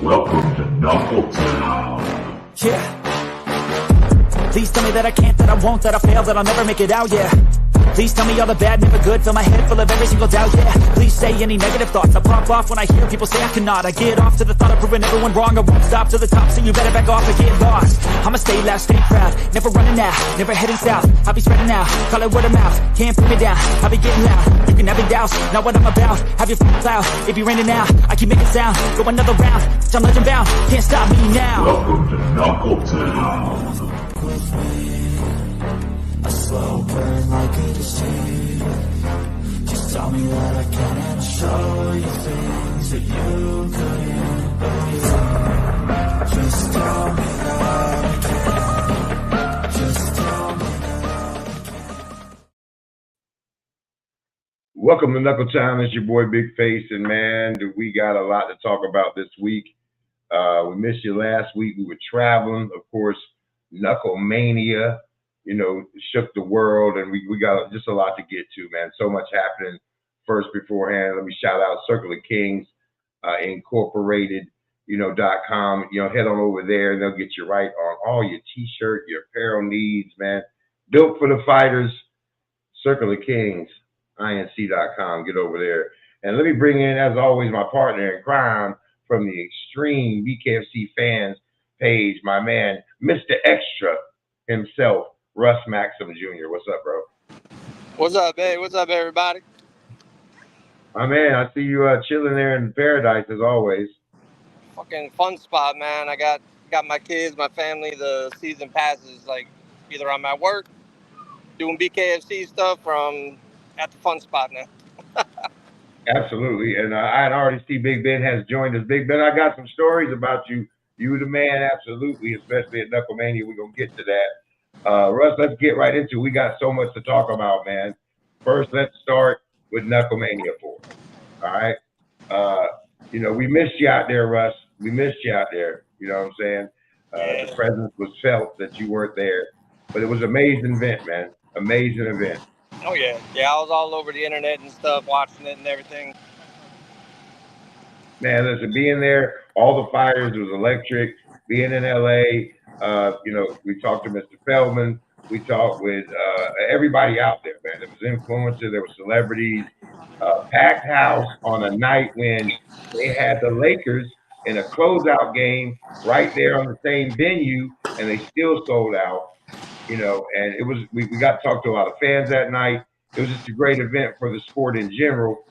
Welcome to Knuckle Town. Yeah. Please tell me that I can't, that I won't, that I fail, that I'll never make it out, yeah. Please tell me all the bad, never good, fill my head full of every single doubt, yeah. Please say any negative thoughts, I pop off when I hear people say I cannot. I get off to the thought of proving everyone wrong, I won't stop to the top, so you better back off and get lost. I'ma stay loud, stay proud, never running out, never heading south. I'll be spreading out, call it word of mouth, can't put me down, I'll be getting loud. You can have it douse, not what I'm about, have your f***ing cloud, it be raining now, I keep making sound, go another round, I'm legend bound, can't stop me now. Welcome to Knuckle Town. A slow burn like a disease. Just tell me that I can and I'll show you things that you couldn't believe. Just tell me that I can. Just tell me that I can. Welcome to Knuckle Town. It's your boy BigFace, and man, we got a lot to talk about this week. We missed you last week. We were traveling, of course. Knuckle Mania, shook the world, and we got just a lot to get to, man. So much happening. First, beforehand, let me shout out Circle of Kings Incorporated, .com. Head on over there, and they'll get you right on all your t-shirt, your apparel needs, man. Built for the fighters. Circle of Kings, inc.com. Get over there. And let me bring in, as always, my partner in crime from the Extreme BKFC Fans page, my man, Mr. Extra himself, Russ Maxim Jr. What's up, bro? What's up, babe? What's up, everybody? My man, I see you chilling there in paradise as always. Fucking fun spot, man. I got my kids, my family, the season passes. Like, either I'm at work doing BKFC stuff, or I'm at the fun spot now. Absolutely, and I already see Big Ben has joined us. Big Ben, I got some stories about you. You the man, absolutely, especially at Knuckle Mania. We're going to get to that. Russ, let's get right into it. We got so much to talk about, man. First, let's start with Knuckle Mania 4. All right? We missed you out there, Russ. We missed you out there. You know what I'm saying? Yeah. The presence was felt that you weren't there. But it was an amazing event, man. Amazing event. Oh, yeah. Yeah, I was all over the internet and stuff, watching it and everything. Man, listen, being there, all the fighters, it was electric. Being in LA, we talked to Mr. Feldman. We talked with everybody out there, man. There was influencers, there were celebrities. Packed house on a night when they had the Lakers in a closeout game right there on the same venue, and they still sold out. And it was we got to talk to a lot of fans that night. It was just a great event for the sport in general.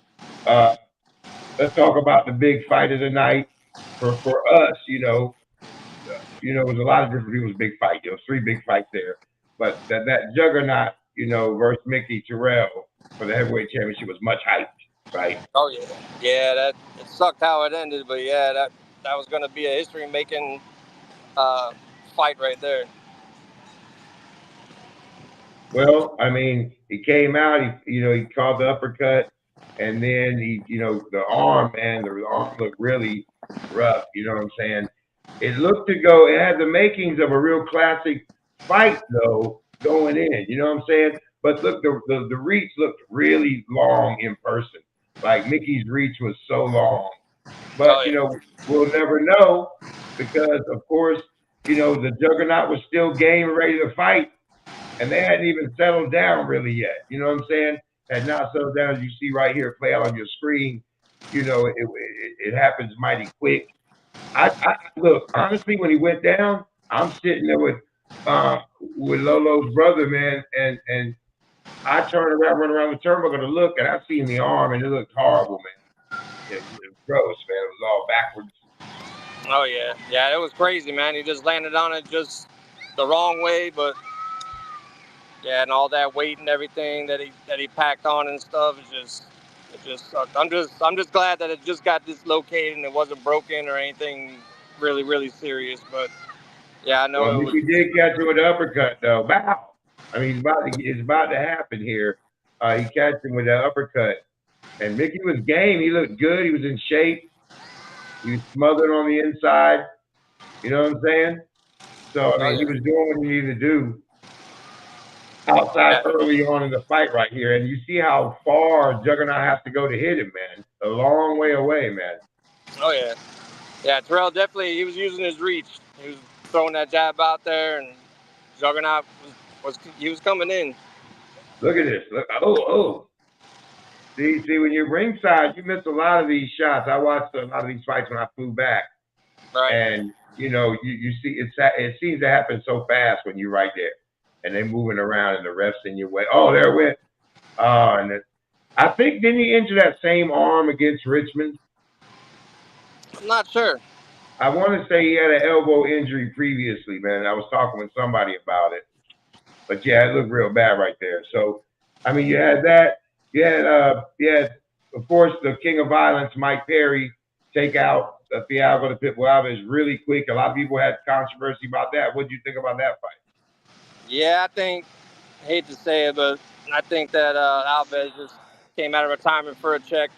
Let's talk about the big fight of the night for us. It was a lot of different people's big fight. There was 3 big fights there, but that juggernaut, versus Mickey Terrell for the heavyweight championship was much hyped, right? Oh yeah, it sucked how it ended, but yeah, that was going to be a history-making fight right there. Well, I mean, he came out. He called the uppercut. And then the arm, man, the arm looked really rough. You know what I'm saying? It had the makings of a real classic fight, though, going in. You know what I'm saying? But look, the reach looked really long in person. Like Mickey's reach was so long. But, we'll never know because, of course, the juggernaut was still game and ready to fight. And they hadn't even settled down really yet. You know what I'm saying? Had not settled down, as you see right here, play out on your screen. It happens mighty quick. I look, honestly, when he went down, I'm sitting there with Lolo's brother, man, and I turned around, run around the turnbuckle to look, and I seen the arm, and it looked horrible, man. It was gross, man. It was all backwards. Oh yeah, it was crazy, man. He just landed on it just the wrong way, but. Yeah, and all that weight and everything that he packed on and stuff, it just sucked. I'm just glad that it just got dislocated and it wasn't broken or anything really, really serious. But yeah, I know. Well, he did catch him with the uppercut though. Bow. I mean, it's about to happen here. He catched him with that uppercut, and Mickey was game. He looked good. He was in shape. He was smothered on the inside. You know what I'm saying? So I mean, he was doing what he needed to do. Outside early on in the fight right here. And you see how far Juggernaut has to go to hit him, man. A long way away, man. Oh, yeah. Yeah, Terrell definitely, he was using his reach. He was throwing that jab out there, and Juggernaut he was coming in. Look at this. Look, oh. See, when you're ringside, you miss a lot of these shots. I watched a lot of these fights when I flew back, Right. and you see it seems to happen so fast when you're right there, and they're moving around and the refs in your way. Oh, there it went. I think didn't he injure that same arm against Richmond? I'm not sure. I want to say he had an elbow injury previously, man. I was talking with somebody about it, but yeah, it looked real bad right there. So, I mean, you had that. You had, of course, the King of Violence, Mike Perry, take out Thiago the Pitbull Alves really quick. A lot of people had controversy about that. What did you think about that fight? Yeah, I hate to say it, but I think that Alves just came out of retirement for a check,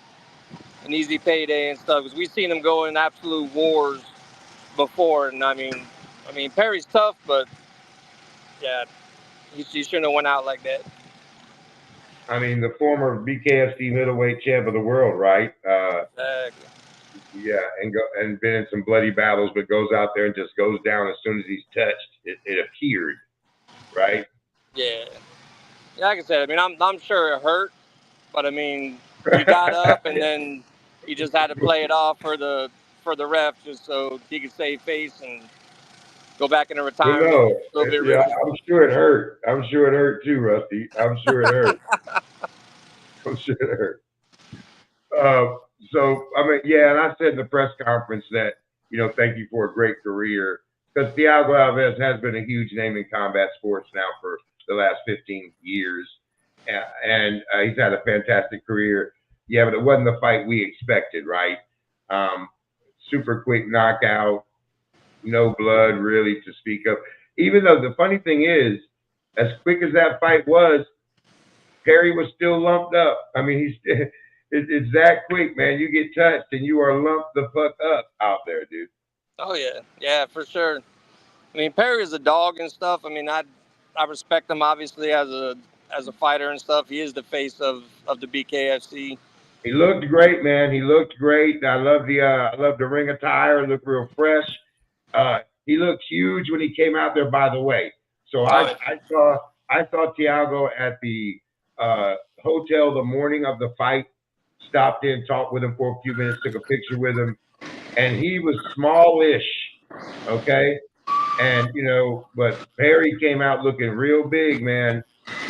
an easy payday and stuff. Because we've seen him go in absolute wars before, and I mean Perry's tough, but yeah, he shouldn't have went out like that. I mean, the former BKFC middleweight champ of the world, right? Exactly. Yeah, and been in some bloody battles, but goes out there and just goes down as soon as he's touched. It appeared, right? Yeah. Like I said, I mean, I'm sure it hurt, but I mean, he got up and then he just had to play it off for the ref just so he could save face and go back into Well, retirement no, a little bit yeah, richer. I'm sure it hurt. I'm sure it hurt too, Rusty. I'm sure it hurt. I'm sure it hurt. So I mean, yeah, and I said in the press conference that thank you for a great career, because Thiago Alves has been a huge name in combat sports now for the last 15 years, and he's had a fantastic career. Yeah, but it wasn't the fight we expected, right? Super quick knockout, no blood really to speak of. Even though the funny thing is, as quick as that fight was, Perry was still lumped up. I mean, it's that quick, man. You get touched and you are lumped the fuck up out there, dude. Oh yeah, for sure. I mean, Perry is a dog and stuff. I mean, I respect him obviously as a fighter and stuff. He is the face of the BKFC. He looked great, man. He looked great. I love the ring attire. It looked real fresh. He looked huge when he came out there, by the way. So I saw Thiago at the hotel the morning of the fight. Stopped in, talked with him for a few minutes, took a picture with him, and he was smallish, okay? And but Perry came out looking real big, man,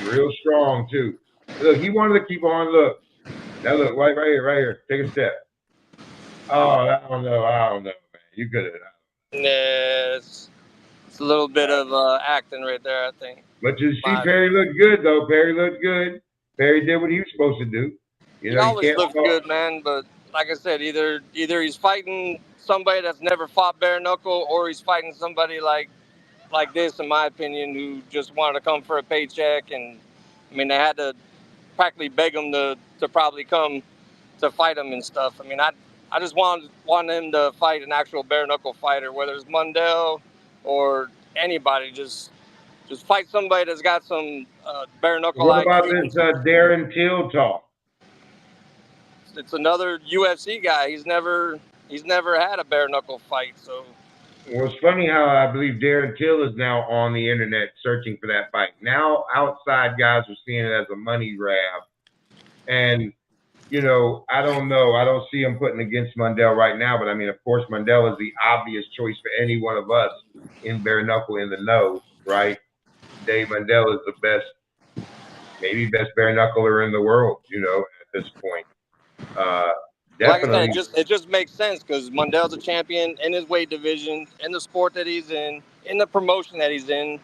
real strong too. Look, he wanted to keep on. Look, now look, right here. Take a step. Oh, I don't know, man. You could have. Yeah, it's a little bit of acting right there, I think. But you see, Perry looked good though. Perry looked good. Perry did what he was supposed to do. He always looks good, man. But like I said, either he's fighting somebody that's never fought bare knuckle, or he's fighting somebody like this, in my opinion, who just wanted to come for a paycheck. And I mean, they had to practically beg him to probably come to fight him and stuff. I mean, I just want him to fight an actual bare knuckle fighter, whether it's Mundell or anybody. Just fight somebody that's got some bare knuckle. What about this Darren Till talk? It's another UFC guy. He's never had a bare knuckle fight. So, well, it's funny how I believe Darren Till is now on the internet searching for that fight. Now outside guys are seeing it as a money grab, and I don't know. I don't see him putting against Mundell right now, but I mean, of course, Mundell is the obvious choice for any one of us in bare knuckle in the know, right? Dave Mundell is the best, maybe best bare knuckler in the world, at this point. Definitely. Like I said, it just makes sense because Mundell's a champion in his weight division, in the sport that he's in the promotion that he's in.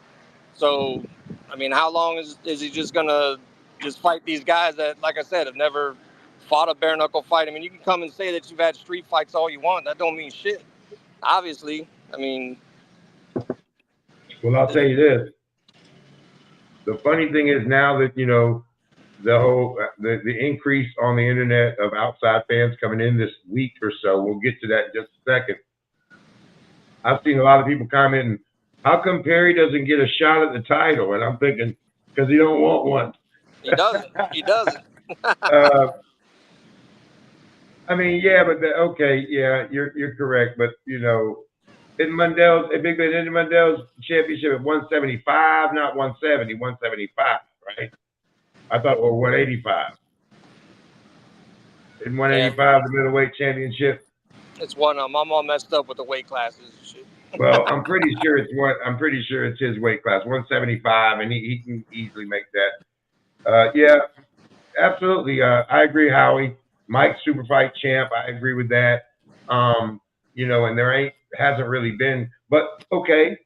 So, I mean, how long is he just gonna just fight these guys that, like I said, have never fought a bare knuckle fight? I mean, you can come and say that you've had street fights all you want. That don't mean shit. Obviously, I mean. Well, I'll tell you this. The funny thing is now that the whole the increase on the internet of outside fans coming in this week or so. We'll get to that in just a second. I've seen a lot of people commenting, how come Perry doesn't get a shot at the title? And I'm thinking, because he don't want one. He doesn't. I mean, yeah, but okay, yeah, you're correct, but you know, in Mundell's, Big Ben in Mundell's championship at 175, not 170, 175, right? I thought, or 185. In Yeah, 185, the middleweight championship. it's one of them. I'm all messed up with the weight classes and shit. Well, I'm pretty sure it's what I'm pretty sure it's his weight class, 175, and he can easily make that. Yeah, absolutely. I agree, Howie. Mike super fight champ. I agree with that. You know, and there hasn't really been, but okay,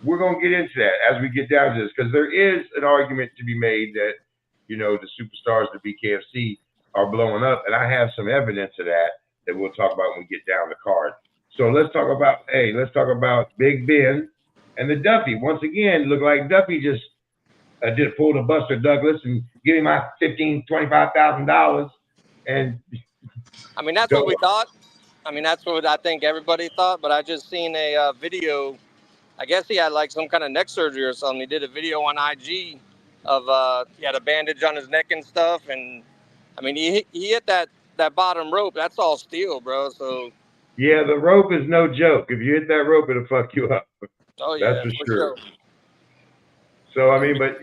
we're gonna get into that as we get down to this because there is an argument to be made that you know the superstars of the BKFC are blowing up, and I have some evidence of that we'll talk about when we get down the card. So let's talk about Big Ben and the Duffy. Once again, look like Duffy just did pull the Buster Douglas and give me my $25,000, and I mean, that's go. what we thought. I mean, that's what I think everybody thought. But I just seen a video. I guess he had like some kind of neck surgery or something. He did a video on IG of he had a bandage on his neck and stuff. And I mean, he hit that bottom rope. That's all steel, bro. So Yeah, the rope is no joke. If you hit that rope, it'll fuck you up. oh That's yeah, for for sure. sure. So I mean, but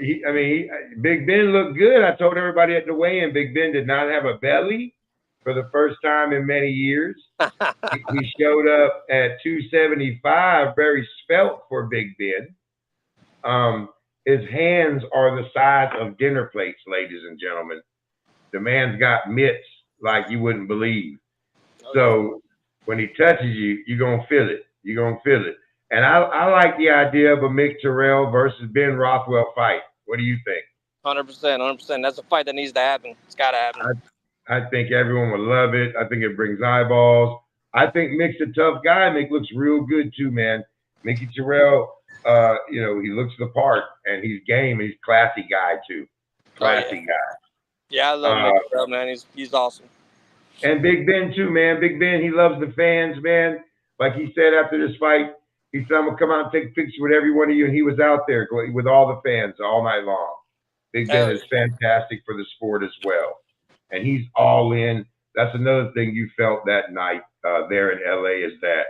Big Ben looked good. I told everybody at the weigh-in, Big Ben did not have a belly for the first time in many years. He showed up at 275, very svelte for Big Ben. His hands are the size of dinner plates, ladies and gentlemen. The man's got mitts like you wouldn't believe. So when he touches you, you're gonna feel it. You're gonna feel it. And I like the idea of a Mick Terrell versus Ben Rothwell fight. What do you think? 100%, 100%. That's a fight that needs to happen. It's got to happen. I think everyone would love it. I think it brings eyeballs. I think Mick's a tough guy. Mick looks real good too, man. Mickey Terrell, you know, he looks the part and he's game. He's a classy guy too. Classy guy. Yeah, I love Mick Terrell, man. He's awesome. And Big Ben too, man. Big Ben, he loves the fans, man. Like he said after this fight, he said, I'm gonna come out and take a picture with every one of you. And he was out there with all the fans all night long. Big Ben is fantastic for the sport as well. And he's all in. That's another thing you felt that night there in LA is that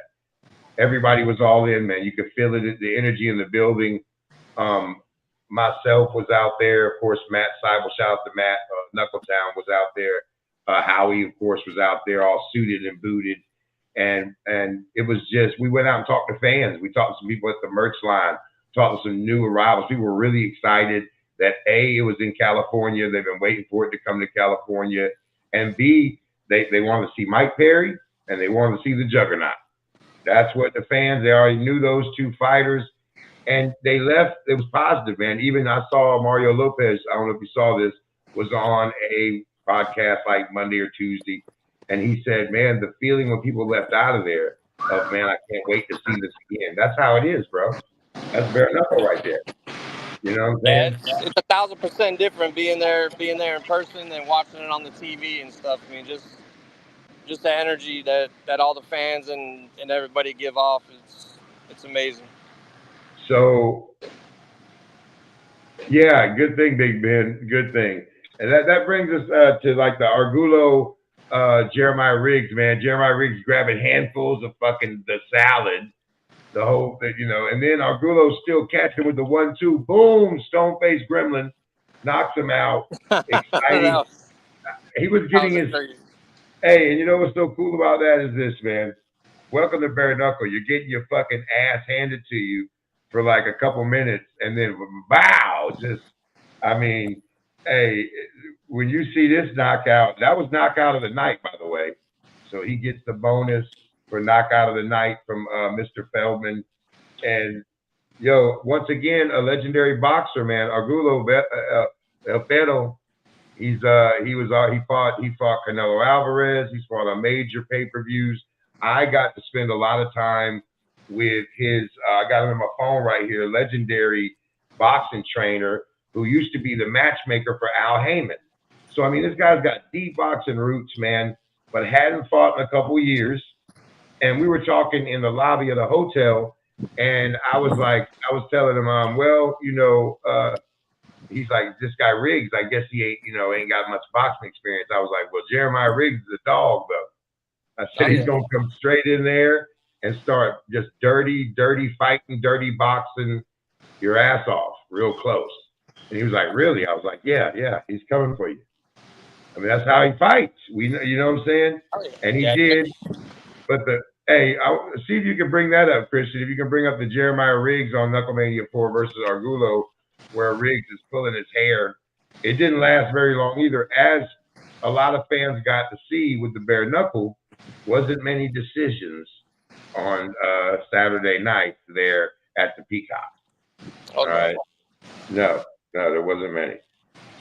everybody was all in, man. You could feel it, the energy in the building. Myself was out there. Of course, Matt Seibel, shout out to Matt. Knuckletown was out there. Howie, of course, was out there all suited and booted. And it was just, we went out and talked to fans. We talked to some people at the merch line, talked to some new arrivals. People were really excited that A, it was in California. They've been waiting for it to come to California. And B, they wanted to see Mike Perry and they wanted to see the Juggernaut. That's what the fans, they already knew those two fighters. And they left, it was positive, man. Even I saw Mario Lopez, I don't know if you saw this, was on a podcast like Monday or Tuesday. And he said, man, the feeling when people left out of there of, man, I can't wait to see this again. That's how it is, bro. That's bare knuckle right there. You know what I'm saying? Yeah, it's 1,000% different being there in person and watching it on the TV and stuff. I mean, just the energy that all the fans and everybody give off, it's amazing. So, yeah, good thing, Big Ben. Good thing. And that brings us to like the Argulo Jeremiah Riggs, man. Jeremiah Riggs grabbing handfuls of fucking the salad, the whole thing, you know. And then Argulo still catching with the 1-2, boom, stone face gremlin knocks him out. Exciting. He was getting his. Hey, and you know what's so cool about that is this, man. Welcome to Bare Knuckle. You're getting your fucking ass handed to you for like a couple minutes, and then wow, just, I mean, hey, when you see this knockout, that was knockout of the night, by the way. So he gets the bonus for knockout of the night from Mr. Feldman. And yo, once again, a legendary boxer, man. Argulo El Perro. He fought Canelo Alvarez. He's fought on major pay-per-views. I got to spend a lot of time with his, I got him in my phone right here, legendary boxing trainer who used to be the matchmaker for Al Heyman. So, I mean, this guy's got deep boxing roots, man, but hadn't fought in a couple years. And we were talking in the lobby of the hotel, and I was telling him, well, you know, he's like, this guy Riggs, I guess he ain't got much boxing experience. I was like, well, Jeremiah Riggs is a dog, though. I said Oh, he's yeah. gonna come straight in there and start just dirty fighting, dirty boxing your ass off real close. And he was like, really? I was like, yeah, he's coming for you. I mean, that's how he fights. You know what I'm saying? Oh, yeah. And he Yeah. did. But hey, see if you can bring that up, Christian. If you can bring up the Jeremiah Riggs on Knucklemania 4 versus Argulo, where Riggs is pulling his hair. It didn't last very long either, as a lot of fans got to see with the bare knuckle. Wasn't many decisions on Saturday night there at the Peacock. Oh, All right. No, there wasn't many.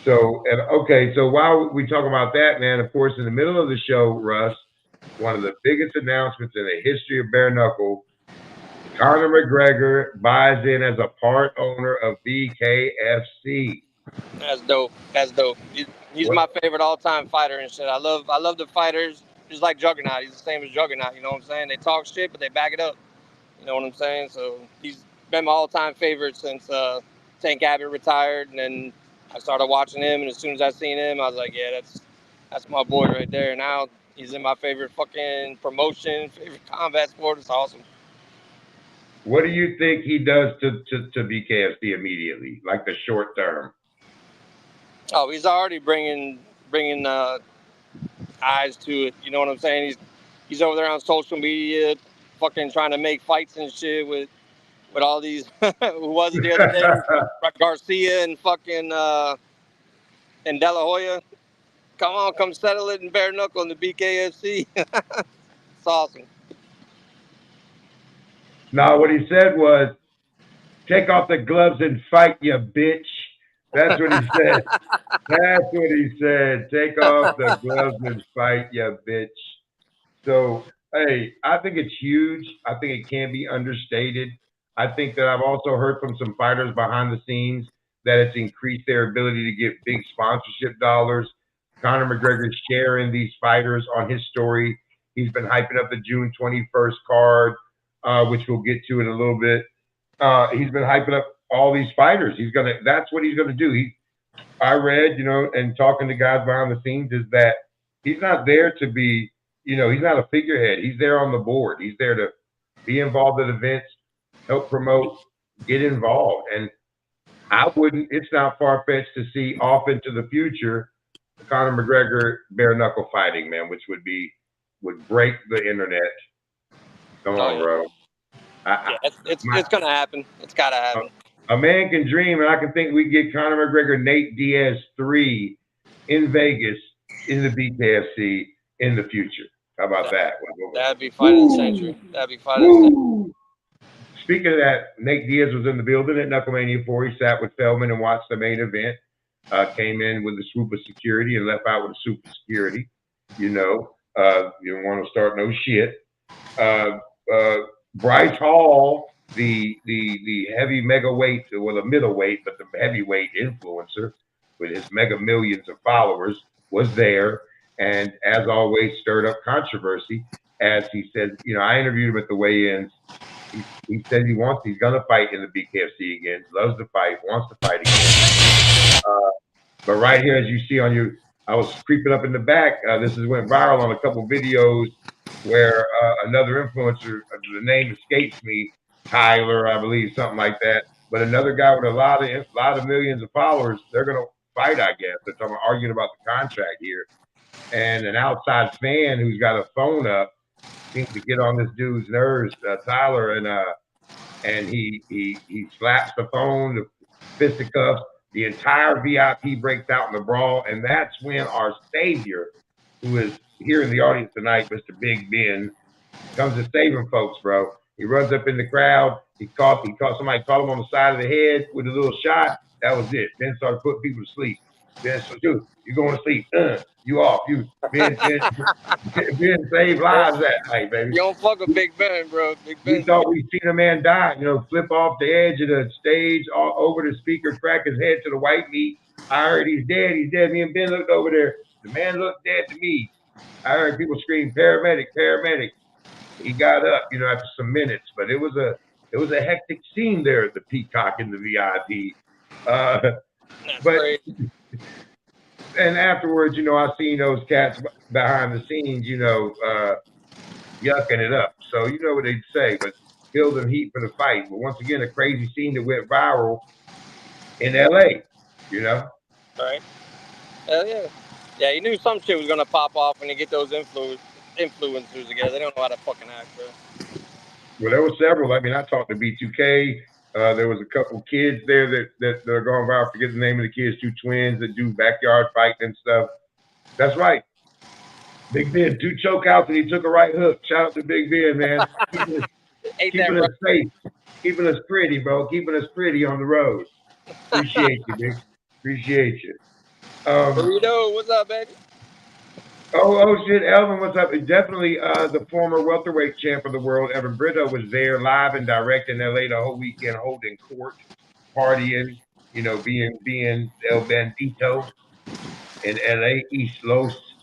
So, okay, so while we talk about that, man, of course, in the middle of the show, Russ, one of the biggest announcements in the history of bare knuckle, Conor McGregor buys in as a part owner of BKFC. That's dope. That's dope. He's my favorite all-time fighter and shit. I love the fighters. Just like Juggernaut. He's the same as Juggernaut. You know what I'm saying? They talk shit, but they back it up. You know what I'm saying? So he's been my all-time favorite since Tank Abbott retired, and then I started watching him. And as soon as I seen him, I was like, yeah, that's my boy right there. Now he's in my favorite fucking promotion, favorite combat sport. It's awesome. What do you think he does to BKFC immediately, like the short term? Oh, he's already bringing eyes to it. You know what I'm saying? He's over there on social media, fucking trying to make fights and shit with all these. Who was it the other day? Garcia and fucking and De La Hoya. Come settle it in bare knuckle in the BKFC. It's awesome. No, what he said was, "Take off the gloves and fight, you bitch." That's what he said. That's what he said. Take off the gloves and fight, you bitch. So, hey, I think it's huge. I think it can be understated. I think that I've also heard from some fighters behind the scenes that it's increased their ability to get big sponsorship dollars. Conor McGregor's sharing these fighters on his story. He's been hyping up the June 21st card, which we'll get to in a little bit. He's been hyping up all these fighters. That's what he's gonna do. I read, and talking to guys behind the scenes, is that he's not there to be, he's not a figurehead. He's there on the board. He's there to be involved at events, help promote, get involved. And it's not far-fetched to see off into the future Conor McGregor bare knuckle fighting, man, which would break the internet. Come on, bro. It's gonna happen. It's gotta happen. A man can dream, and I can think we get Conor McGregor, Nate Diaz 3 in Vegas in the BKFC in the future. How about that? That'd be fight of the century. That'd be fight of the century. Speaking of that, Nate Diaz was in the building at Knucklemania 4. He sat with Feldman and watched the main event. Came in with a swoop of security and left out with a swoop of security. You don't want to start no shit. Bryce Hall, the heavy mega weight, well, the middleweight, but the heavyweight influencer with his mega millions of followers, was there, and as always stirred up controversy. As he said, I interviewed him at the weigh-ins. He said he's gonna fight in the BKFC again. Loves to fight, wants to fight again. But right here, as you see I was creeping up in the back. This went viral on a couple videos where another influencer, the name escapes me, Tyler, I believe, something like that. But another guy with a lot of millions of followers, they're gonna fight, I guess. They're talking, arguing about the contract here, and an outside fan who's got a phone up seems to get on this dude's nerves, Tyler, and he slaps the phone, the fisticuffs. The entire VIP breaks out in the brawl, and that's when our savior, who is here in the audience tonight, Mr. Big Ben, comes to saving folks, bro. He runs up in the crowd. Somebody caught him on the side of the head with a little shot. That was it. Ben started putting people to sleep. Ben said, dude, you're going to sleep. You off. Ben saved lives that night, baby. You don't fuck with Big Ben, bro. Big Ben. We thought we'd seen a man die, flip off the edge of the stage, all over the speaker, crack his head to the white meat. I heard he's dead. He's dead. Me and Ben looked over there. The man looked dead to me. I heard people scream, paramedic, paramedic. He got up, after some minutes, but it was a hectic scene there at the Peacock in the VIP. And afterwards, I seen those cats behind the scenes, yucking it up. So you know what they'd say, but building heat for the fight. But once again, a crazy scene that went viral in LA, you know? Right? Hell yeah. Yeah, he knew some shit was gonna pop off when you get those influencers together. They don't know how to fucking act, bro. Well, there were several. I mean, I talked to B2K. There was a couple kids there that are going viral. I forget the name of the kids, two twins that do backyard fighting and stuff. That's right. Big Ben, 2 chokeouts, and he took a right hook. Shout out to Big Ben, man. Keeping us safe, keeping us pretty, bro. Keeping us pretty on the road. Appreciate you, Big. Appreciate you. Burrito, what's up, baby? Oh shit, Elvin, what's up? Definitely the former welterweight champ of the world, Evan Brito, was there live and direct in LA the whole weekend, holding court, partying, you know, being El Bandito in LA, East Los.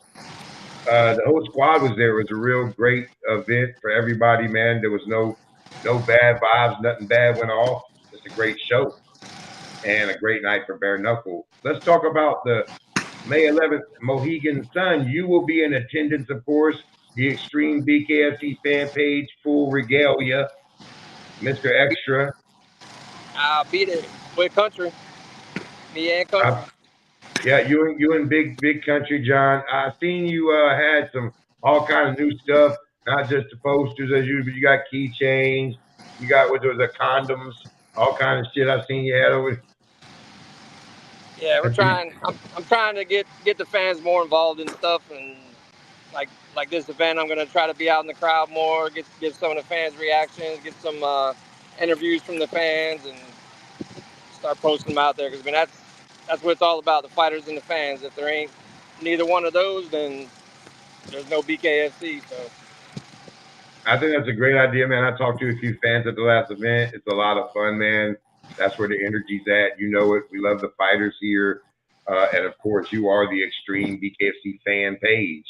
The whole squad was there. It was a real great event for everybody, man. There was no bad vibes, nothing bad went off. Just a great show and a great night for Bare Knuckle. Let's talk about the May 11th Mohegan Sun. You will be in attendance, of course. The Extreme BKFC fan page, full regalia. Mr. Extra. I'll be there with country. Me and country. Yeah, you and big country, John. I seen you had some all kind of new stuff, not just the posters as usual, but you got keychains, you got what was the condoms, all kind of shit. I seen you had over. Yeah, we're trying. I'm trying to get the fans more involved in stuff, and like this event, I'm gonna try to be out in the crowd more, get some of the fans' reactions, get some interviews from the fans, and start posting them out there. Because I mean, that's what it's all about, the fighters and the fans. If there ain't neither one of those, then there's no BKFC. So I think that's a great idea, man. I talked to a few fans at the last event. It's a lot of fun, man. That's where the energy's at. You know it. We love the fighters here. And of course, you are the Extreme BKFC fan page.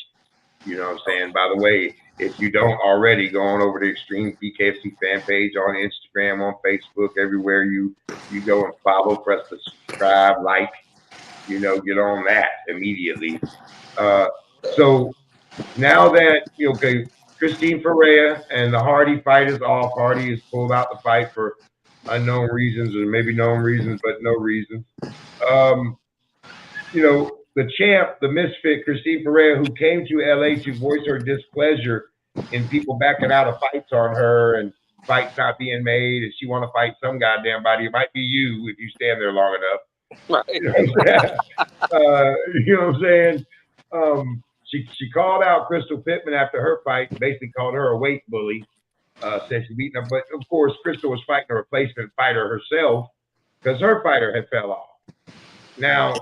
You know what I'm saying? By the way, if you don't already, go on over to Extreme BKFC fan page on Instagram, on Facebook, everywhere you go and follow, press the subscribe, like, you know, get on that immediately. So now that, okay, Christine Ferreira and the Hardy fight is off. Hardy has pulled out the fight for unknown reasons, or maybe known reasons, but no reasons. You know, the champ, the misfit, Christine Ferreira, who came to LA to voice her displeasure in people backing out of fights on her and fights not being made, and she want to fight some goddamn body. It might be you if you stand there long enough. right. You know what I'm saying? She called out Crystal Pittman after her fight, basically called her a weight bully, said she beat her. But of course, Crystal was fighting a replacement fighter herself because her fighter had fell off. Now,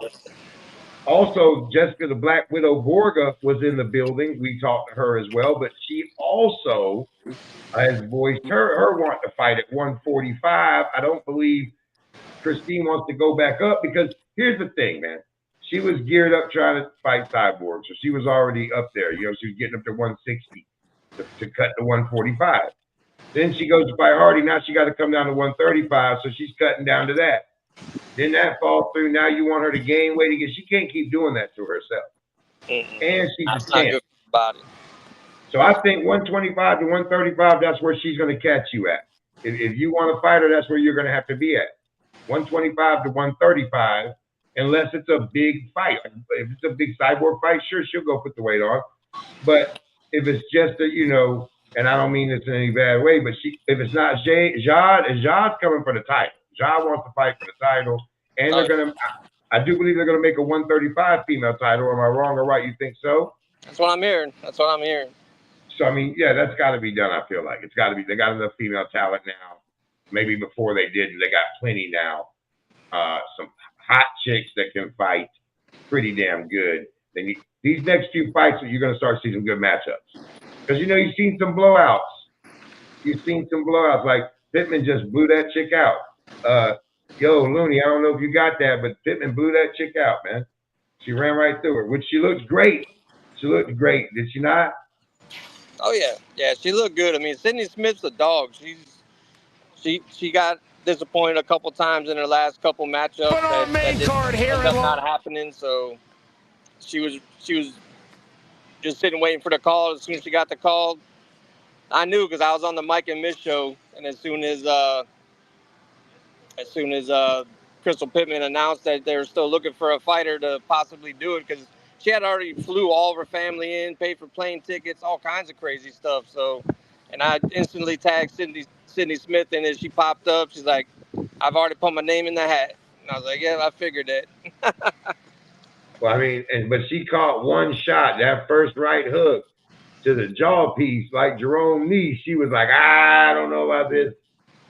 also, Jessica the Black Widow Borga was in the building. We talked to her as well, but she also has voiced her want to fight at 145. I don't believe Christine wants to go back up because here's the thing, man. She was geared up trying to fight Cyborg, so she was already up there. You know, she was getting up to 160 to cut to 145. Then she goes to fight Hardy. Now she got to come down to 135, so she's cutting down to that. Then that falls through. Now you want her to gain weight again. She can't keep doing that to herself. And she's a champ. So I think 125 to 135, that's where she's going to catch you at. If you want to fight her, that's where you're going to have to be at. 125 to 135, unless it's a big fight. If it's a big Cyborg fight, sure, she'll go put the weight on. But if it's just a, you know, and I don't mean this in any bad way, but if it's not Jad's coming for the title. Jad wants to fight for the title, and they're going to, I do believe they're going to make a 135 female title. Am I wrong or right? You think so? That's what I'm hearing. So, I mean, yeah, that's got to be done, I feel like. It's got to be. They got enough female talent now. Maybe before they didn't. They got plenty now. Some hot chicks that can fight pretty damn good. These next few fights, you're going to start seeing some good matchups. Because, you know, you've seen some blowouts. Like Pittman just blew that chick out. Yo, Looney, I don't know if you got that, but Pittman blew that chick out, man. She ran right through her, which she looked great. Did she not? Oh yeah, she looked good. I mean, Sydney Smith's a dog. She got disappointed a couple times in her last couple matchups. That ended up not happening. So she was just sitting waiting for the call. As soon as she got the call, I knew because I was on the Mike and Miss show, and as soon as Crystal Pittman announced that they were still looking for a fighter to possibly do it, because she had already flew all of her family in, paid for plane tickets, all kinds of crazy stuff. So, and I instantly tagged Sydney Smith in as she popped up. She's like, "I've already put my name in the hat." And I was like, "Yeah, I figured that." Well, I mean, but she caught one shot, that first right hook to the jaw piece, like Jerome Nee. She was like, I don't know about this.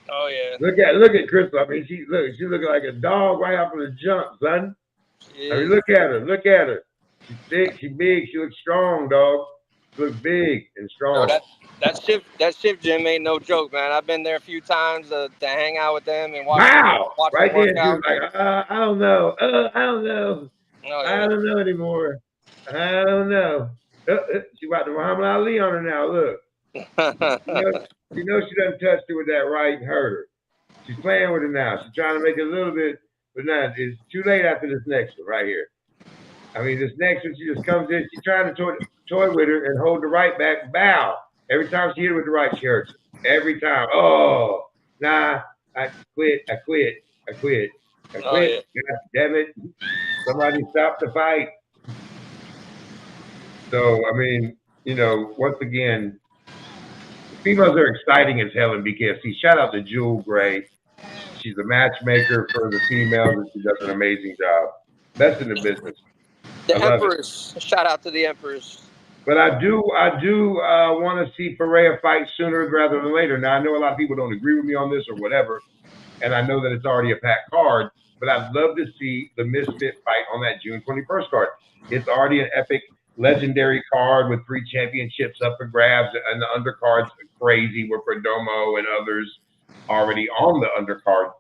Oh yeah. Look at Crystal. I mean, she's looking like a dog right off of the jump, son. I mean, look at her. She's thick, she's big, she looks strong, dog. She looks big and strong. No, that shift gym ain't no joke, man. I've been there a few times to hang out with them and watch Right them there, work she was out. like, I don't know. I don't know. Oh, I yeah. don't know anymore. I don't know. She about to Muhammad Ali on her now. Look. You know she doesn't touch her with that right and hurt her. She's playing with it now. She's trying to make it a little bit, but now it's too late after this next one right here. I mean, this next one, she just comes in. She's trying to toy with her and hold the right back, bow. Every time she hit her with the right, she hurts her. Every time. Oh, nah, I quit. Oh, yeah. God damn it. Somebody stop the fight. So, I mean, you know, once again, females are exciting as hell in BKFC. Shout out to Jewel Gray. She's a matchmaker for the females, and she does an amazing job. Best in the business. The I love Empress. Shout out to the Empress. But I do want to see Pereira fight sooner rather than later. Now I know a lot of people don't agree with me on this or whatever, and I know that it's already a packed card. But I'd love to see the Misfit fight on that June 21st card. It's already an epic, legendary card with 3 championships up for grabs, and the undercard's crazy with Perdomo and others already on the undercard.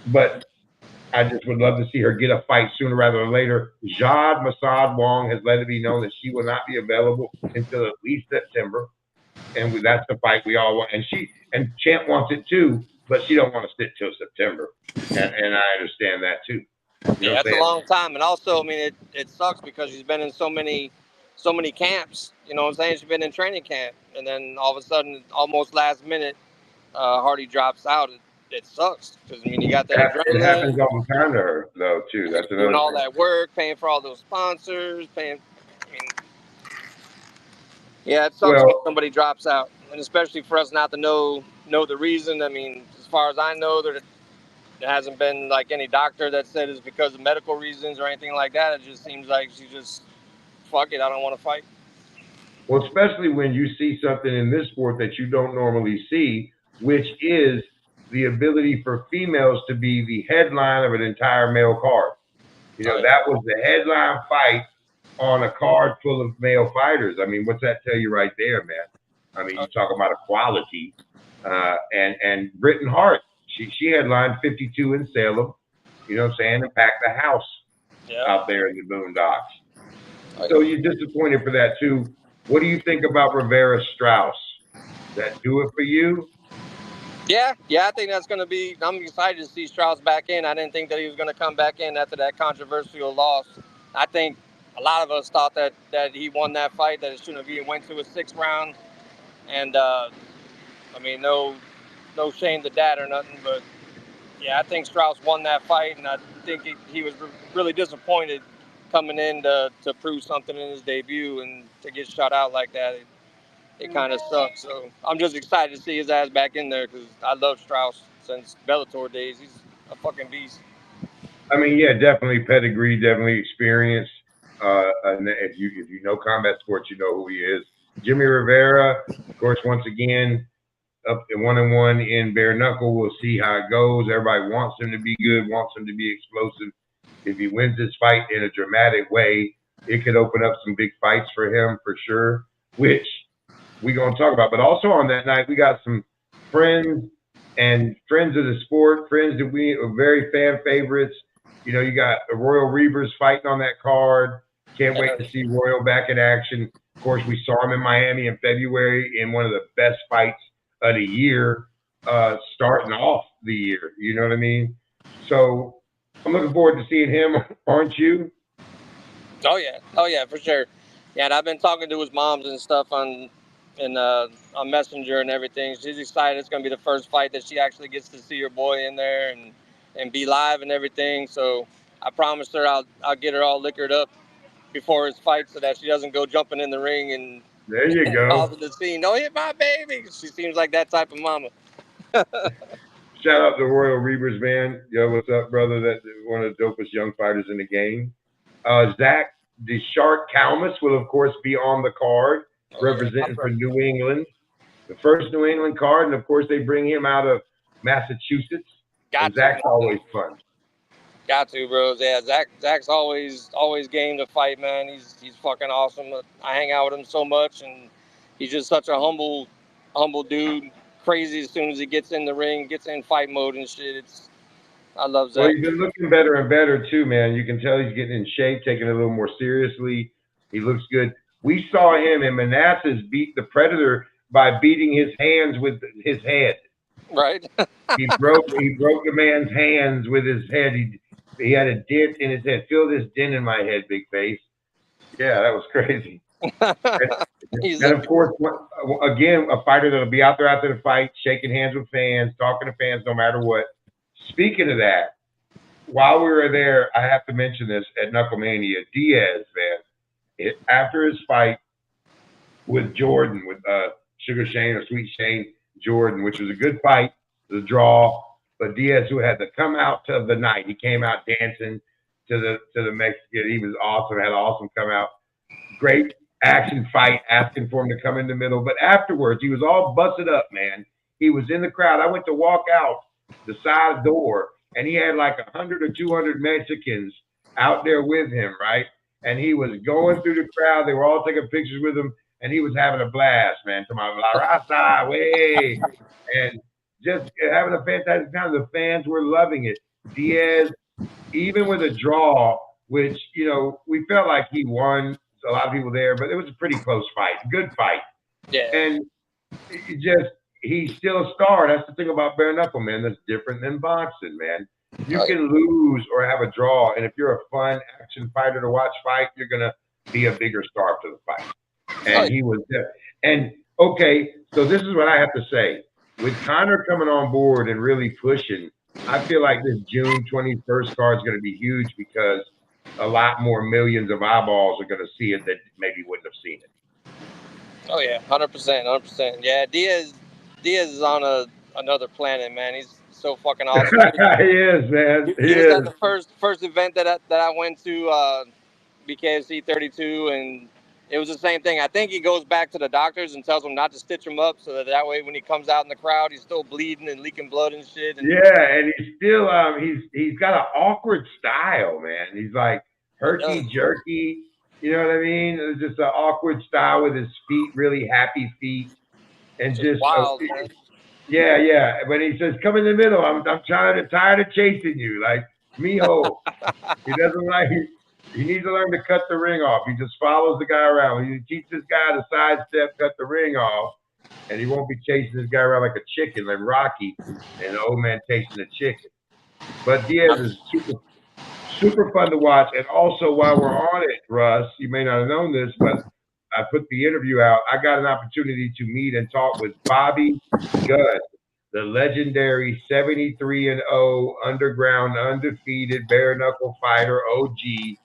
But I just would love to see her get a fight sooner rather than later. Jade Masad Wong has let it be known that she will not be available until at least September, and that's the fight we all want. And Champ wants it too, but she don't want to sit till September, and I understand that too. Yeah, that's a long time, and also, I mean, it sucks because she's been in so many camps. You know what I'm saying? She's been in training camp, and then all of a sudden, almost last minute, Hardy drops out. It sucks because I mean, you got that adrenaline. It happens all the time to her, though, too. That's another doing all thing. that work, paying for all those sponsors, paying. I mean, yeah, it sucks when somebody drops out, and especially for us not to know the reason. I mean, as far as I know, there hasn't been like any doctor that said it's because of medical reasons or anything like that. It just seems like she just, fuck it, I don't want to fight. Well, especially when you see something in this sport that you don't normally see, which is the ability for females to be the headline of an entire male card. You know, that was the headline fight on a card full of male fighters. I mean, what's that tell you right there, man? I mean, you talk about equality. And Britton Hart, she headlined 52 in Salem, you know what I'm saying, and packed the house out there in the boondocks. So you're disappointed for that too. What do you think about Rivera Strauss? Does that do it for you? Yeah, I think that's going to be. I'm excited to see Strauss back in. I didn't think that he was going to come back in after that controversial loss. I think a lot of us thought that he won that fight, that it shouldn't have even went to a 6th round. And I mean, no shame to that or nothing, but yeah, I think Strauss won that fight, and I think he was really disappointed coming in to prove something in his debut and to get shut out like that. It kind of sucks. So I'm just excited to see his ass back in there because I love Strauss since Bellator days. He's a fucking beast. I mean, yeah, definitely pedigree, definitely experience. And if you know combat sports, you know who he is. Jimmy Rivera, of course, once again, up at 1-1 in Bare Knuckle. We'll see how it goes. Everybody wants him to be good, wants him to be explosive. If he wins this fight in a dramatic way, it could open up some big fights for him for sure, which we're going to talk about. But also on that night, we got some friends of the sport, friends that we are very fan favorites. You know, you got Royal Reavers fighting on that card. Can't wait to see Royal back in action. Of course, we saw him in Miami in February in one of the best fights of the year, starting off the year. You know what I mean? So I'm looking forward to seeing him, aren't you? Oh yeah, for sure. Yeah, and I've been talking to his moms and stuff on on Messenger and everything. She's excited. It's gonna be the first fight that she actually gets to see her boy in there and be live and everything. So I promised her I'll get her all liquored up before his fight so that she doesn't go jumping in the ring and There you go. causing the scene. Don't hit my baby. She seems like that type of mama. Shout out to Royal Reavers, man. Yo, what's up, brother? That's one of the dopest young fighters in the game. Zach, the Shark Kalmus will, of course, be on the card, representing for New England. The first New England card, and of course, they bring him out of Massachusetts. And Zach's always fun. Got to, bros. Yeah, Zach's always game to fight, man. He's fucking awesome. I hang out with him so much, and he's just such a humble dude. Crazy as soon as he gets in the ring, gets in fight mode and shit. I love Zach. Well, he's been looking better and better too, man. You can tell he's getting in shape, taking it a little more seriously. He looks good. We saw him in Manassas beat the Predator by beating his hands with his head. Right. he broke the man's hands with his head. He had a dent in his head. Feel this dent in my head, BigFace. Yeah, that was crazy. and of course, again, a fighter that'll be out there after the fight, shaking hands with fans, talking to fans no matter what. Speaking of that, while we were there, I have to mention this at Knucklemania. Diaz, man, after his fight with Jordan, with Sugar Shane or Sweet Shane Jordan, which was a good fight, the draw, but Diaz, who had to come out to the night, he came out dancing to the Mexican. He was awesome, had an awesome come out. Great action fight, asking for him to come in the middle. But afterwards, he was all busted up, man. He was in the crowd. I went to walk out the side door, and he had like 100 or 200 Mexicans out there with him, right? And he was going through the crowd. They were all taking pictures with him, and he was having a blast, man. To my La Raza, way, and just having a fantastic time. The fans were loving it. Diaz, even with a draw, which, you know, we felt like he won. A lot of people there, but it was a pretty close fight. Good fight. Yeah. And he's still a star. That's the thing about Bare Knuckle, man. That's different than boxing, man. You can lose or have a draw, and if you're a fun action fighter to watch fight, you're gonna be a bigger star for the fight. And he was there. And okay, so this is what I have to say. With Conor coming on board and really pushing, I feel like this June 21st card is going to be huge because a lot more millions of eyeballs are going to see it that maybe wouldn't have seen it. Oh yeah, 100%. Yeah, Diaz is on another planet, man. He's so fucking awesome. He is, man. He was at the first event that I went to, BKFC 32, and it was the same thing. I think he goes back to the doctors and tells them not to stitch him up, so that way when he comes out in the crowd, he's still bleeding and leaking blood and shit. And and he's still he's got an awkward style, man. He's like herky jerky. You know what I mean? It's just an awkward style with his feet, really happy feet, and just wild, man. Yeah. When he says, "Come in the middle," I'm tired of chasing you, like mijo. He doesn't like. He needs to learn to cut the ring off. He just follows the guy around. When you teach this guy to sidestep, cut the ring off, and he won't be chasing this guy around like a chicken, like Rocky, and the old man chasing the chicken. But Diaz is super fun to watch. And also, while we're on it, Russ, you may not have known this, but I put the interview out. I got an opportunity to meet and talk with Bobby Gunn, the legendary 73-0 underground undefeated bare knuckle fighter OG,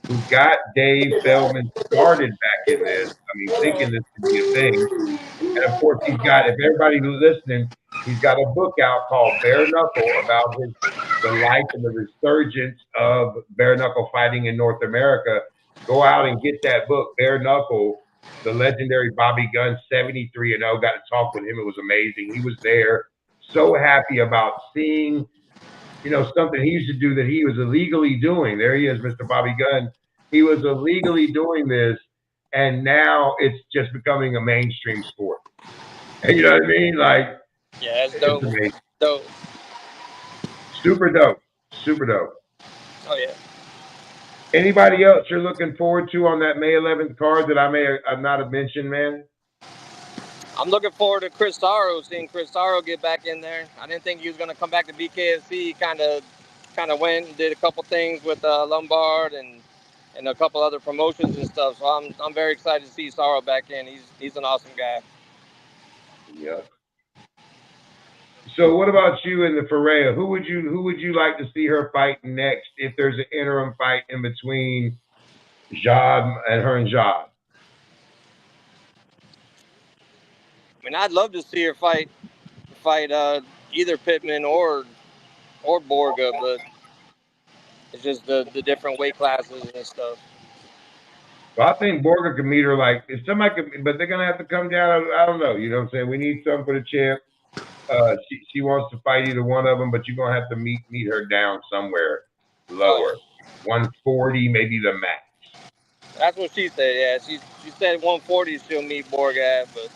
who got Dave Feldman started back in this. I mean, thinking this could be a thing. And of course, he's got, if everybody's listening, he's got a book out called Bare Knuckle about the life and the resurgence of bare knuckle fighting in North America. Go out and get that book, Bare Knuckle. The legendary Bobby Gunn, 73-0, got to talk with him. It was amazing. He was there, so happy about seeing, something he used to do that he was illegally doing. There he is, Mr. Bobby Gunn. He was illegally doing this, and now it's just becoming a mainstream sport. And you know what I mean? Like, yeah, it's dope. Amazing. Dope. Super dope. Oh yeah. Anybody else you're looking forward to on that May 11th card that I may not have mentioned, man? I'm looking forward to Chris Sarro, seeing Chris Sarro get back in there. I didn't think he was going to come back to BKFC. He kind of went and did a couple things with Lombard, and and a couple other promotions and stuff. So I'm very excited to see Sorrow back in. He's an awesome guy. Yeah. So what about you and the Ferreira? Who would you like to see her fight next if there's an interim fight in between Jad and her and Jad? I mean, I'd love to see her fight either Pittman or Borga, but it's just the different weight classes and stuff. Well, I think Borga could meet her like if somebody could, but they're gonna have to come down. I don't know. You know what I'm saying? We need something for the champ. She wants to fight either one of them, but you're gonna have to meet her down somewhere lower, 140 maybe the max. That's what she said. Yeah, she said 140 she'll meet Borga, but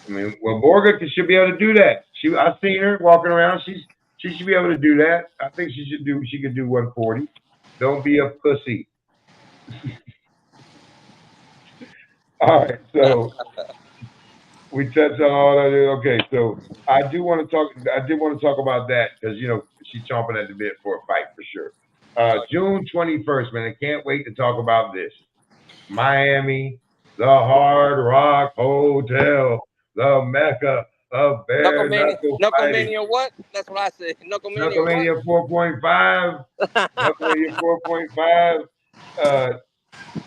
I mean, well, Borga should be able to do that. I've seen her walking around. She should be able to do that. I think she could do 140. Don't be a pussy. All right, so we touched on all that. Okay, so I did want to talk about that because she's chomping at the bit for a fight for sure. June 21st, man. I can't wait to talk about this. Miami, the Hard Rock Hotel, the Mecca of Bare Knuckle fighting. Knucklemania what? That's what I said. Knucklemania 4.5. Knucklemania 4.5.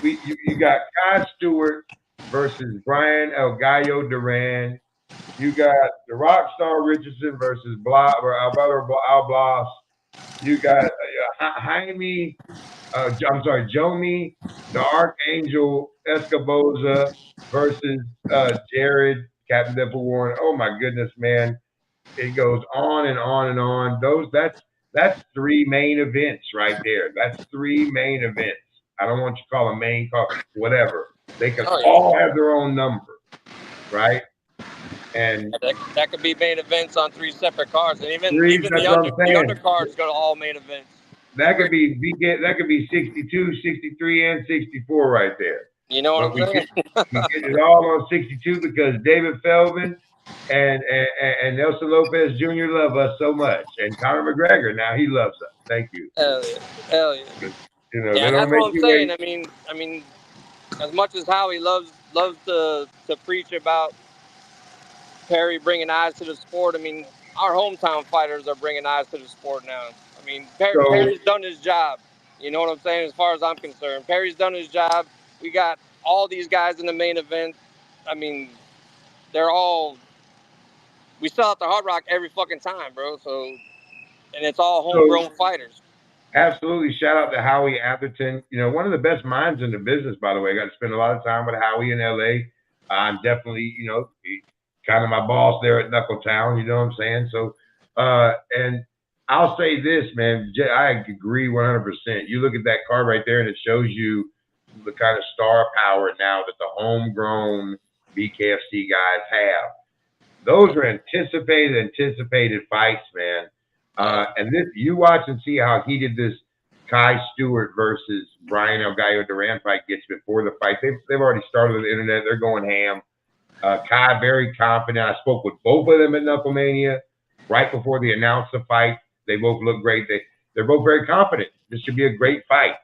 You got Kai Stewart versus Brian El Gallo Duran. You got the Rockstar Richardson versus Alberto Alblas. You got Jomi, the Archangel Escoboza versus Jared, Captain Dimple Warren. Oh my goodness, man. It goes on and on and on. That's three main events right there. That's three main events. I don't want you to call them main, call whatever. They can all have their own number, right? And that could be main events on three separate cards, and even the undercards go to all main events. That could be 62, 63, and 64 right there. You know what I'm saying? We get it all on 62 because David Feldman and Nelson Lopez Jr. love us so much, and Conor McGregor now he loves us. Thank you. Hell yeah. That's what I'm saying. I mean, as much as Howie loves to preach about Perry bringing eyes to the sport, I mean, our hometown fighters are bringing eyes to the sport now. I mean, Perry's done his job. You know what I'm saying? As far as I'm concerned, Perry's done his job. We got all these guys in the main event. I mean, we sell out the Hard Rock every fucking time, bro. So, and it's all homegrown fighters. Absolutely. Shout out to Howie Atherton. One of the best minds in the business, by the way. I got to spend a lot of time with Howie in LA. I'm definitely, kind of my boss there at Knuckletown. You know what I'm saying? So, and I'll say this, man. I agree 100%. You look at that card right there, and it shows you the kind of star power now that the homegrown BKFC guys have. Those are anticipated fights, man. And this, you watch and see how heated this Kai Stewart versus Brian El Gallo Duran fight gets before the fight. They've already started on the internet. They're going ham. Kai very confident. I spoke with both of them at Knucklemania right before they announced the fight. They both look great. They're both very confident. This should be a great fight.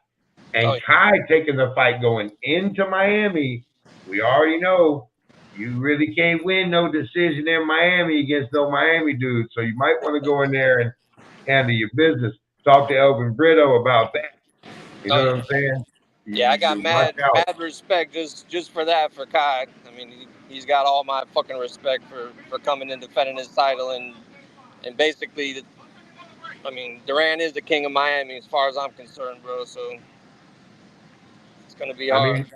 And Kai taking the fight going into Miami, we already know you really can't win no decision in Miami against no Miami dude. So you might want to go in there and handle your business. Talk to Elvin Brito about that. You know what I'm saying? Yeah, I got mad respect just for that for Kai. I mean, he's got all my fucking respect for coming and defending his title and basically, I mean, Duran is the king of Miami as far as I'm concerned, bro. So it's gonna be hard. I mean,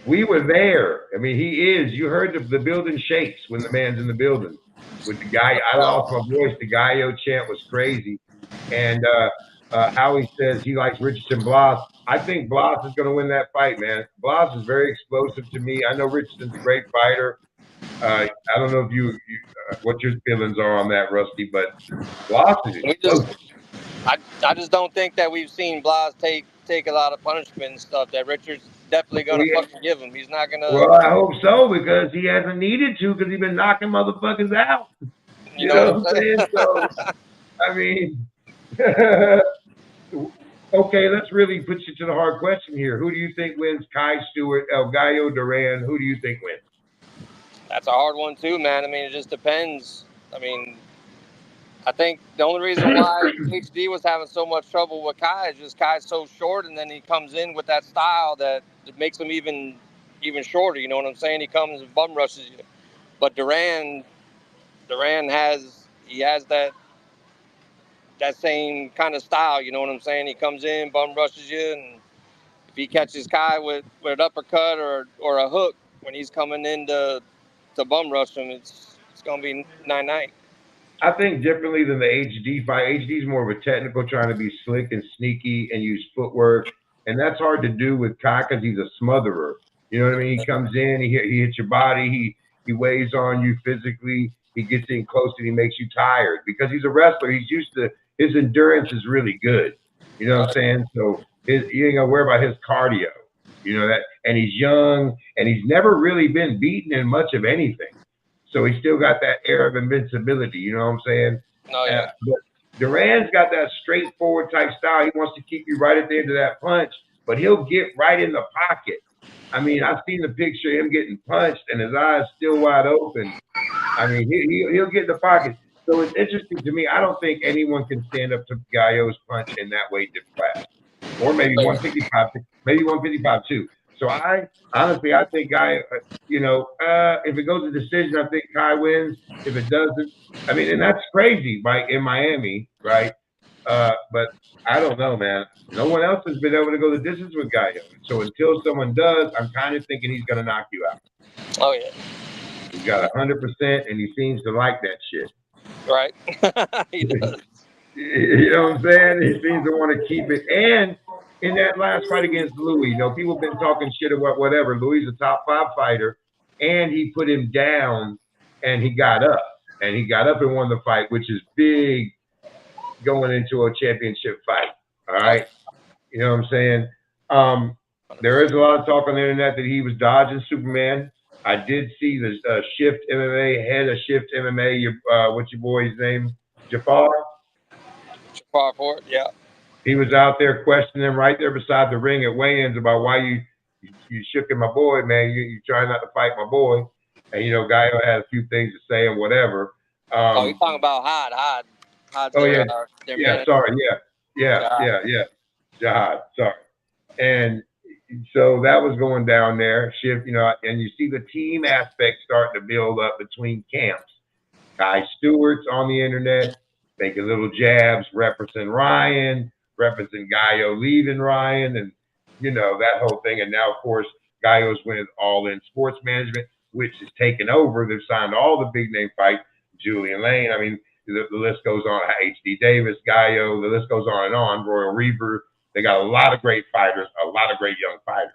we were there. I mean, he is. You heard the building shakes when the man's in the building with the guy. I lost my voice. The Gallo chant was crazy. And Howie says he likes Richardson Blas. I think Blas is going to win that fight, man. Blas is very explosive to me. I know Richardson's a great fighter. I don't know if you what your feelings are on that, Rusty, but Blas is explosive. I just don't think that we've seen Blas take a lot of punishment and stuff that Richards definitely going to fucking give him. He's not going to. Well, I hope so because he hasn't needed to because he's been knocking motherfuckers out. You know what I'm saying? So, I mean, Okay, let's really put you to the hard question here. Who do you think wins? Kai Stewart, El Gallo, Duran. Who do you think wins? That's a hard one too, man. I mean, it just depends. I mean, I think the only reason why HD was having so much trouble with Kai is just Kai's so short, and then he comes in with that style that it makes him even shorter. You know what I'm saying? He comes and bum rushes you. But Duran has that same kind of style. You know what I'm saying? He comes in, bum rushes you, and if he catches Kai with an uppercut or a hook when he's coming in to bum rush him, it's gonna be 9-9. I think differently than the HD fight. HD is more of a technical, trying to be slick and sneaky and use footwork, and that's hard to do with Kai because he's a smotherer. You know what I mean? He comes in, he hits your body, he weighs on you physically, he gets in close and he makes you tired because he's a wrestler. He's used to his endurance is really good. You know what I'm saying? So you ain't gonna worry about his cardio. You know that, and he's young and he's never really been beaten in much of anything. So he's still got that air of invincibility. You know what I'm saying? Oh yeah. But Duran's got that straightforward type style. He wants to keep you right at the end of that punch, but he'll get right in the pocket. I mean, I've seen the picture of him getting punched and his eyes still wide open. I mean, he'll get in the pocket. So it's interesting to me. I don't think anyone can stand up to Gallo's punch in that weight class, or maybe 155, maybe 155 too. So I honestly, I think if it goes to decision, I think Kai wins. If it doesn't, I mean, and that's crazy, right? In Miami, right? But I don't know, man. No one else has been able to go the distance with Gallo. So until someone does, I'm kind of thinking he's gonna knock you out. Oh yeah. He's got 100%, and he seems to like that shit. Right. He does. You know what I'm saying? He seems to want to keep it. And in that last fight against Louis, you know, people have been talking shit about whatever. Louis is a top 5 fighter, and he put him down, and he got up. And he got up and won the fight, which is big going into a championship fight. All right? You know what I'm saying? There is a lot of talk on the internet that he was dodging Superman. I did see the Shift MMA, head of Shift MMA, what's your boy's name? Jafar Ford, yeah. He was out there questioning him right there beside the ring at weigh-ins about why you shook at my boy, man. You trying not to fight my boy. And, you know, Gallo had a few things to say and whatever. You're talking about Hod. Oh, yeah. Yeah, sorry. Yeah. Jihad, sorry. And so that was going down there. Shift, you know, and you see the team aspect starting to build up between camps. Kai Stewart's on the internet, making little jabs, referencing Ryan, referencing Gallo leaving Ryan, and, you know, that whole thing. And now, of course, Gallo's with All In Sports Management, which is taking over. They've signed all the big name fights. Julian Lane, I mean, the list goes on. HD Davis, Gallo, the list goes on and on. Royal Reaver. They got a lot of great fighters, a lot of great young fighters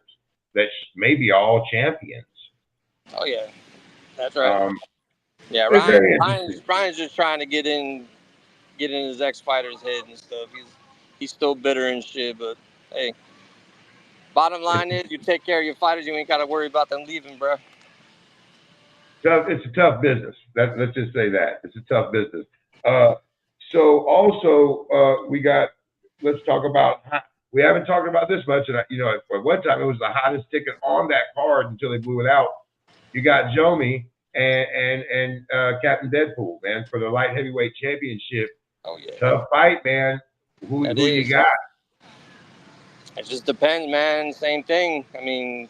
that may be all champions. Oh, yeah. That's right. Yeah, Ryan's just trying to get in his ex-fighter's head and stuff. He's still bitter and shit, but hey, bottom line is you take care of your fighters, you ain't got to worry about them leaving, bro. It's a tough business. Let's just say that. It's a tough business. So also let's talk about, we haven't talked about this much, and you know, at one time it was the hottest ticket on that card until they blew it out. You got Jomi and Captain Deadpool, man, for the light heavyweight championship. Oh yeah, tough fight, man. Who you got? It just depends, man. Same thing. I mean,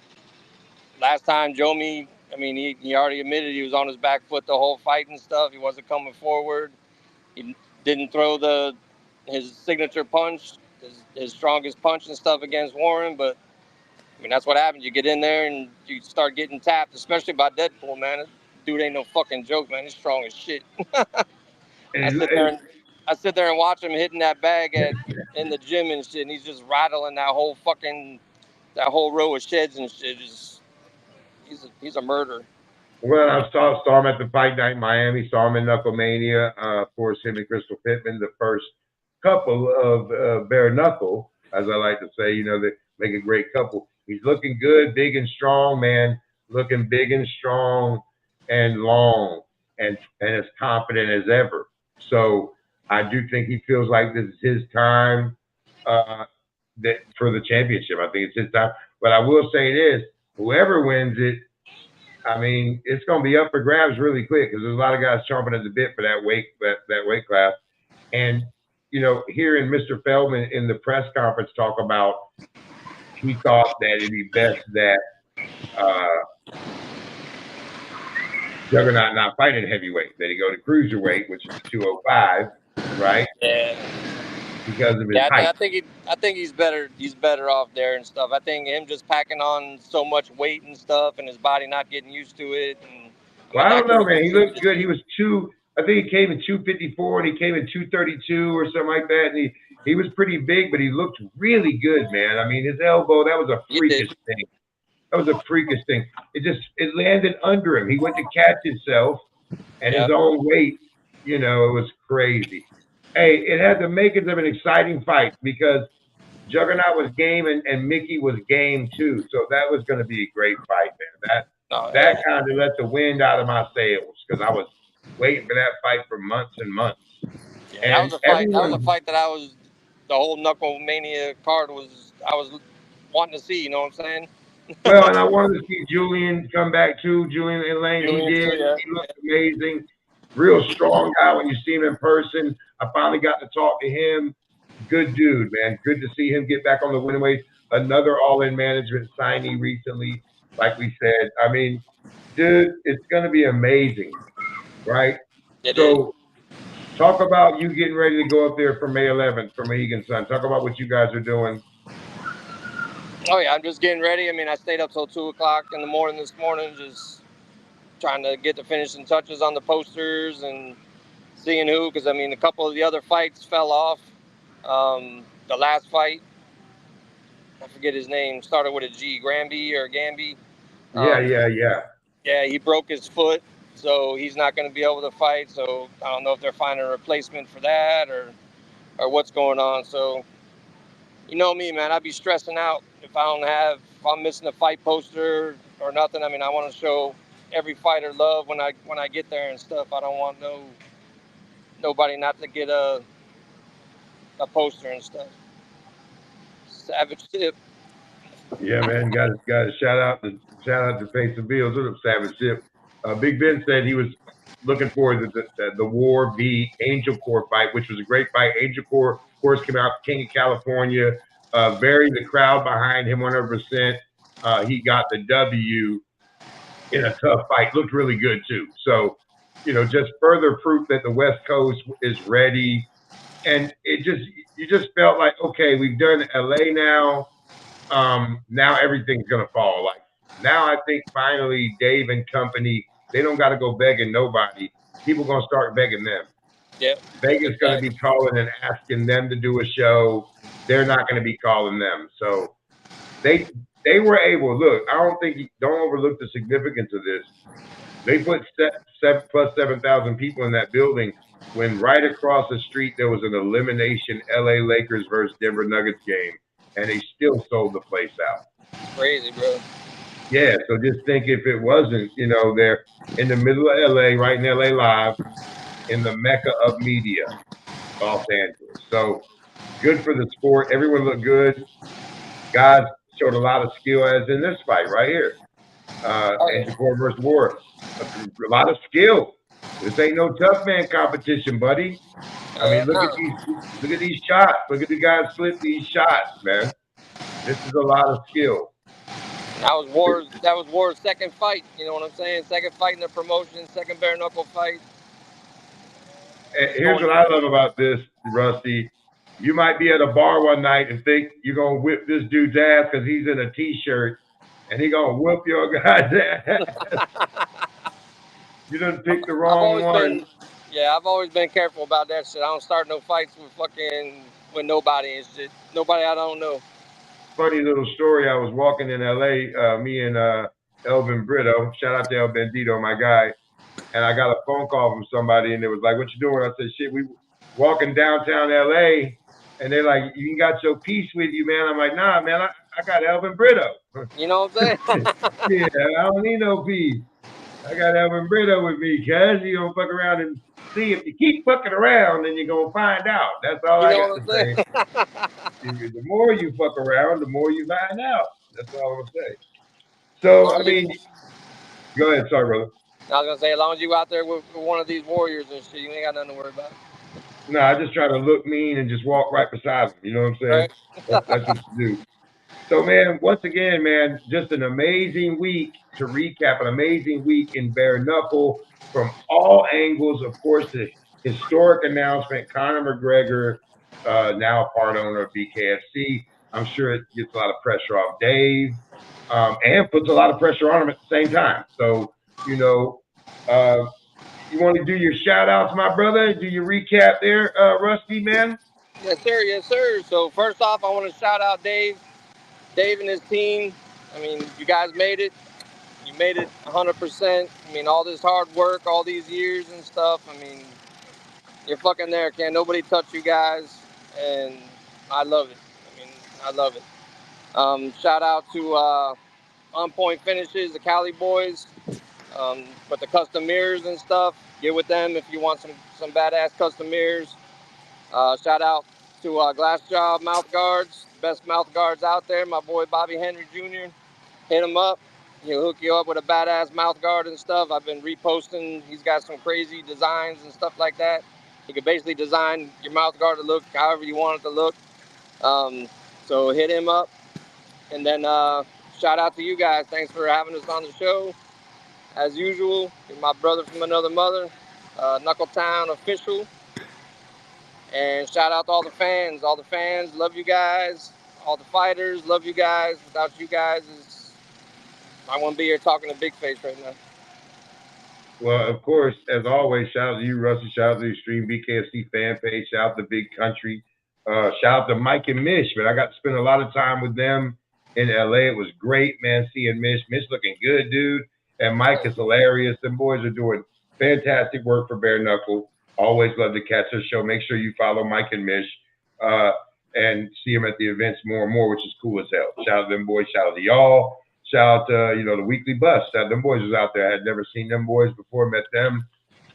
last time Jomi, I mean, he already admitted he was on his back foot the whole fight and stuff. He wasn't coming forward. He didn't throw his signature punch, his strongest punch and stuff against Warren. But I mean, that's what happens. You get in there and you start getting tapped, especially by Deadpool, man. This dude ain't no fucking joke, man. He's strong as shit. I sit there and watch him hitting that bag in the gym and shit, and he's just rattling that whole row of sheds and shit. He's a murderer. Well, I saw him at the fight night in Miami. Saw him in Knucklemania. Of course, him and Crystal Pittman, the first couple of Bare Knuckle, as I like to say. You know, they make a great couple. He's looking good, big and strong, man. Looking big and strong and long and as confident as ever. So I do think he feels like this is his time. that for the championship. I think it's his time. But I will say this: whoever wins it, I mean, it's going to be up for grabs really quick because there's a lot of guys chomping at the bit for that weight class. And hearing Mr. Feldman in the press conference talk about he thought that it'd be best that Juggernaut not fight at heavyweight, that he go to cruiserweight, which is 205, right? Yeah. Because of his height. I think he's better. He's better off there and stuff. I think him just packing on so much weight and stuff, and his body not getting used to it. And, I don't know, man. He looked good. He was I think he came in 254 and he came in 232 or something like that. And he was pretty big, but he looked really good, man. I mean, his elbow, that was a freakish thing. That was a freakish thing. It landed under him. He went to catch himself and his own weight. It was crazy. Hey, it had the makings of an exciting fight because Juggernaut was game and Mickey was game too. So that was going to be a great fight, man. That kind of let the wind out of my sails because I was waiting for that fight for months and months. Yeah, that was a fight that the whole Knuckle Mania card I was wanting to see, you know what I'm saying? Well, and I wanted to see Julian come back too. Julian Elaine, he did. Too, yeah. He looked amazing. Real strong guy when you see him in person. I finally got to talk to him. Good dude, man. Good to see him get back on the winning ways. Another all-in management signee recently, like we said. I mean, dude, it's going to be amazing, right? So talk about you getting ready to go up there for May 11th for Mohegan Sun. Talk about what you guys are doing. Oh, yeah, I'm just getting ready. I mean, I stayed up till 2 o'clock in the morning this morning, just trying to get the finishing touches on the posters and seeing who, because, I mean, a couple of the other fights fell off. The last fight, I forget his name, started with a G, Granby or Gamby. Yeah, he broke his foot, so he's not going to be able to fight. So I don't know if they're finding a replacement for that or what's going on. So, you know me, man, I'd be stressing out if I'm missing a fight poster or nothing. I mean, I want to show every fighter love when I get there and stuff. I don't want nobody not to get a poster and stuff. Savage Tip. Yeah, man, got to shout out to Face of Bills. What up, Savage Tip? Big Ben said he was looking forward to the War v Angel Corps fight, which was a great fight. Angel Corps, of course, came out King of California. Very the crowd behind him 100%. He got the W in a tough fight. Looked really good too. So, just further proof that the West Coast is ready. And you just felt like, okay, we've done LA now. Now everything's gonna fall. Like now, I think finally Dave and company, they don't got to go begging nobody. People gonna start begging them. Yeah. Vegas gonna be calling and asking them to do a show. They're not gonna be calling them. So they were able. Look, don't overlook the significance of this. They put plus 7,000 people in that building when right across the street there was an elimination LA Lakers versus Denver Nuggets game, and they still sold the place out. Crazy, bro. Yeah, so just think if it wasn't, they're in the middle of LA, right in LA Live, in the mecca of media, Los Angeles. So good for the sport. Everyone looked good. Guys showed a lot of skill, as in this fight right here. Angel Corps versus War. A lot of skill. This ain't no tough man competition, buddy. I mean, look at these shots. Look at the guys slip these shots, man. This is a lot of skill. That was War's second fight. You know what I'm saying? Second fight in the promotion, second bare knuckle fight. And here's what I love about this, Rusty. You might be at a bar one night and think you're gonna whip this dude's ass because he's in a t-shirt, and he gonna whoop your guy's ass. You done picked the wrong one. I've always been careful about that shit. I don't start no fights with nobody and shit. Nobody I don't know. Funny little story. I was walking in LA, me and Elvin Brito. Shout out to El Bandito, my guy. And I got a phone call from somebody, and it was like, "What you doing?" I said, "Shit, we walking downtown LA." And they're like, "You ain't got your piece with you, man." I'm like, "Nah, man, I got Elvin Brito." You know what I'm saying? Yeah, I don't need no piece. I got Elvin Brito with me, cuz. You don't fuck around and see, if you keep fucking around, then you're gonna find out. That's all I got to say. The more you fuck around, the more you find out. That's all I'm gonna say. So, I mean, go ahead. Sorry, brother. I was gonna say, as long as you out there with one of these warriors and shit, you ain't got nothing to worry about. No, I just try to look mean and just walk right beside them. You know what I'm saying? Right. That's what you do. So, man, once again, man, just an amazing week to recap, an amazing week in Bare Knuckle from all angles. Of course, the historic announcement, Conor McGregor, now part owner of BKFC. I'm sure it gets a lot of pressure off Dave and puts a lot of pressure on him at the same time. So, you know, you want to do your shout outs, my brother? Do your recap there, Rusty, man? Yes, sir. Yes, sir. So first off, I want to shout out Dave and his team. I mean, you guys made it. You made it 100%. I mean, all this hard work, all these years and stuff. I mean, you're fucking there. Can't nobody touch you guys. And I love it. I mean, I love it. Shout out to On Point Finishes, the Cali boys. With the custom mirrors and stuff, get with them if you want some badass custom mirrors. Shout out to Glass Job mouth guards, best mouth guards out there. My boy Bobby Henry Jr. Hit him up. He'll hook you up with a badass mouth guard and stuff. I've been reposting. He's got some crazy designs and stuff like that. You can basically design your mouth guard to look however you want it to look. So hit him up. And then shout out to you guys. Thanks for having us on the show. As usual, you're my brother from another mother, Knuckletown official. And shout out to all the fans. All the fans, love you guys. All the fighters, love you guys. Without you guys, I wouldn't be here talking to BigFace right now. Well, of course, as always, shout out to you, Rusty. Shout out to the Extreme BKFC fan page. Shout out to Big Country. Shout out to Mike and Mish. But I got to spend a lot of time with them in LA. It was great, man, seeing Mish. Mish looking good, dude. And Mike is hilarious. Them boys are doing fantastic work for Bare Knuckle. Always love to catch their show. Make sure you follow Mike and Mish and see them at the events more and more, which is cool as hell. Shout out to them boys. Shout out to y'all. Shout out to, the Weekly Bus. Shout out them boys was out there. I had never seen them boys before, met them.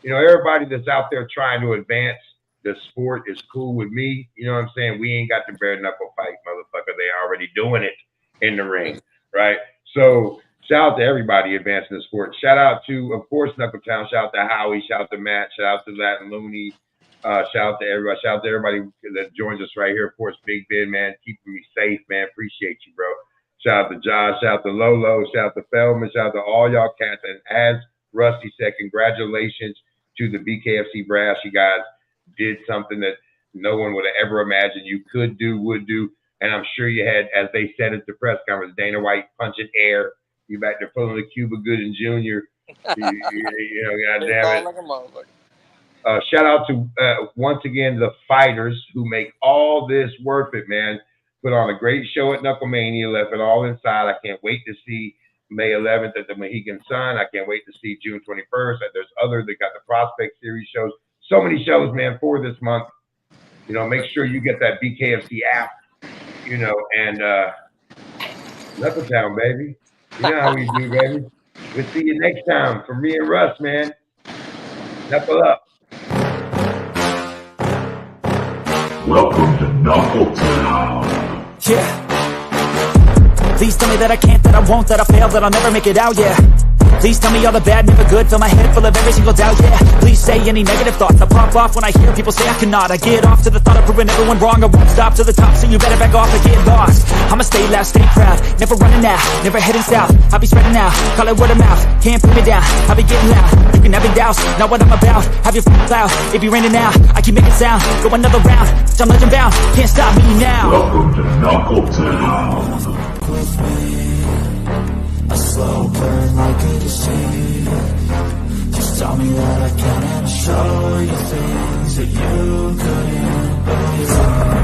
Everybody that's out there trying to advance the sport is cool with me. You know what I'm saying? We ain't got the Bare Knuckle fight, motherfucker. They already doing it in the ring, right? So shout out to everybody advancing the sport. Shout out to, of course, Knuckletown. Shout out to Howie. Shout out to Matt. Shout out to Latin Looney. Shout out to everybody. Shout out to everybody that joins us right here. Of course, Big Ben, man, keeping me safe, man. Appreciate you, bro. Shout out to Josh. Shout out to Lolo. Shout out to Feldman. Shout out to all y'all cats. And as Rusty said, congratulations to the BKFC brass. You guys did something that no one would have ever imagined you could do, would do. And I'm sure you had, as they said at the press conference, Dana White punching air. You back there pulling the Cuba Gooding Jr. Goddamn it. Shout out to, once again, the fighters who make all this worth it, man. Put on a great show at Knucklemania, left it all inside. I can't wait to see May 11th at the Mohegan Sun. I can't wait to see June 21st. There's others that got the Prospect Series shows. So many shows, man, for this month. Make sure you get that BKFC app, and Knuckletown, baby. You know how we do, baby. We'll see you next time. From me and Russ, man. Knuckle up. Welcome to Knuckletown. Yeah. Please tell me that I can't, that I won't, that I fail, that I'll never make it out, yeah. Please tell me all the bad, never good, fill my head full of every single doubt, yeah. Please say any negative thoughts, I pop off when I hear people say I cannot. I get off to the thought of proving everyone wrong, I won't stop to the top, so you better back off and get lost. I'ma stay loud, stay proud, never running out, never heading south. I'll be spreading out, call it word of mouth, can't put me down, I'll be getting loud. You can have it douse, not what I'm about, have your f***ing cloud. It be raining now, I keep making sound, go another round, I'm legend bound, can't stop me now. Welcome to Knuckletown. A slow burn like a disease. Just tell me that I can and I'll show you things that you couldn't believe.